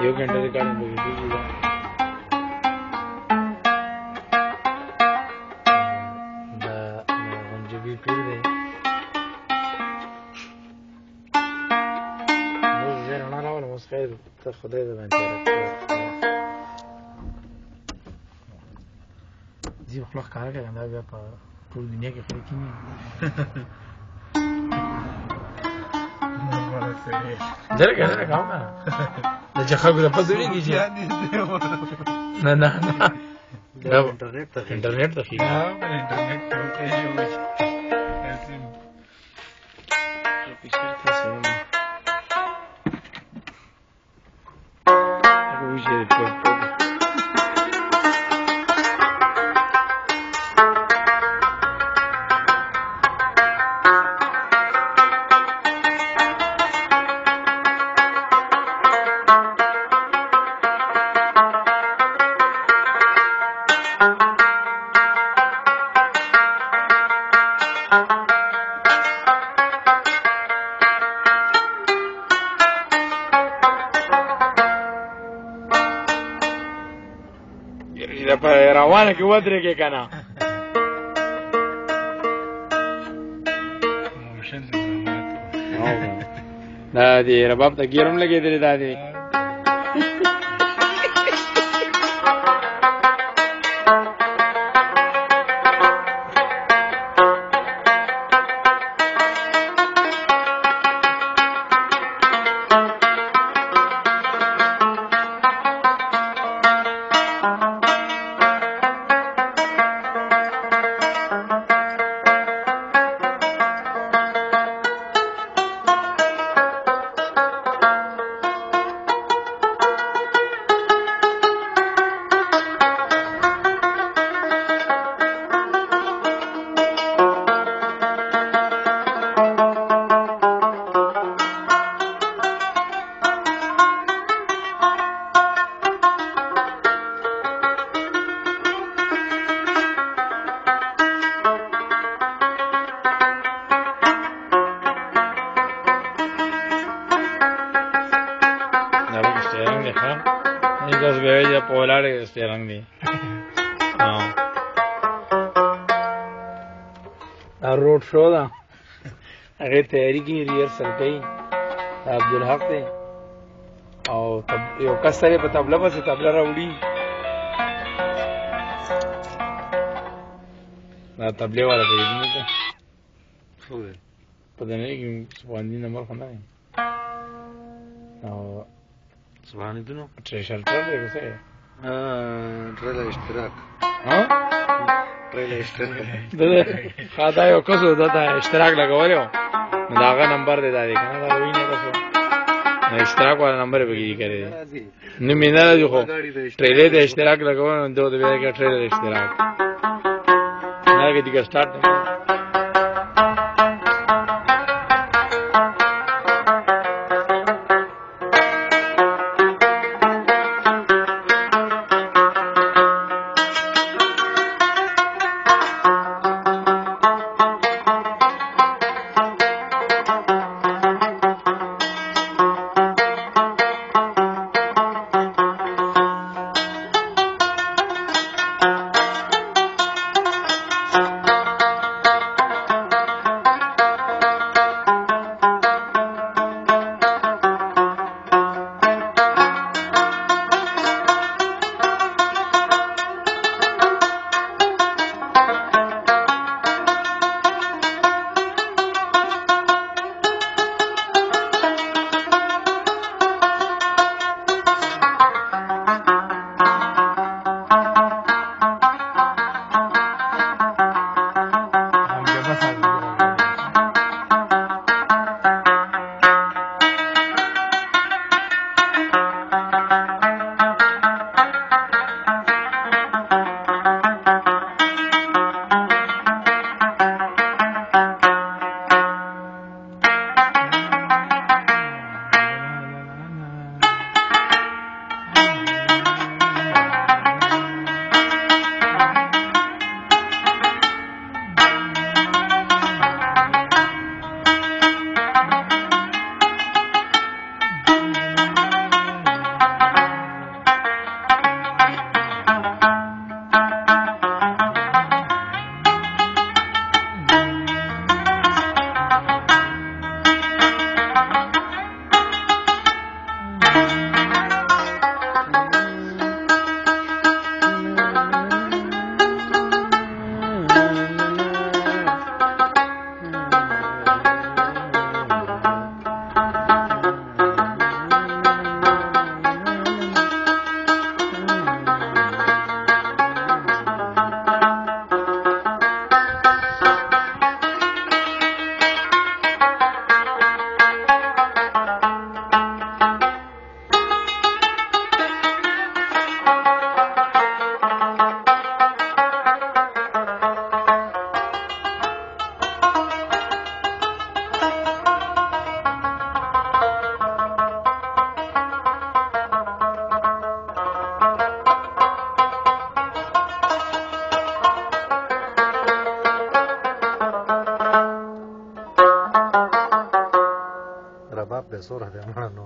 1 घंटा रिकॉर्डिंग होगी थी जो भी पीर दे زين انا اول مسخير تاخذ هذا ما انت دي خلاص کار کوي دا بیا په ټول دنیا کې خلک کینی زره کنه کاوه دا چې خلکو د پزړی کیږي نه نه دا انټرنیټ ته کیږي انټرنیټ ته کیږي اسیم پیسې تاسو وجه روانه کې ودرېږي کنه دا دې رباب ته ګیرم لګېدلې دا دې steering دی روډ شو دا هغه تیاری کې ریهرسل کوي عبدالحق دی او یو کس سره په تبله باندې تبله راوړي دا تبله والا دی نه خو په دې کې سبحان نمبر خو نه او سبحان دې نو ټریشر ټر دی څه ټریلر اشتراک ټریلر اشتراک دا یو کس دا اشتراک لګولیو نو داغه نمبر دی دا دی کنه دا ویني تاسو نو اشتراک والا نمبر به کیږي کړی نو مینه راځي خو ټریلر د اشتراک لګول نو دوه به کې ټریلر اشتراک نه کې دغه سٹارټ کباب دی سوره دی مړه نو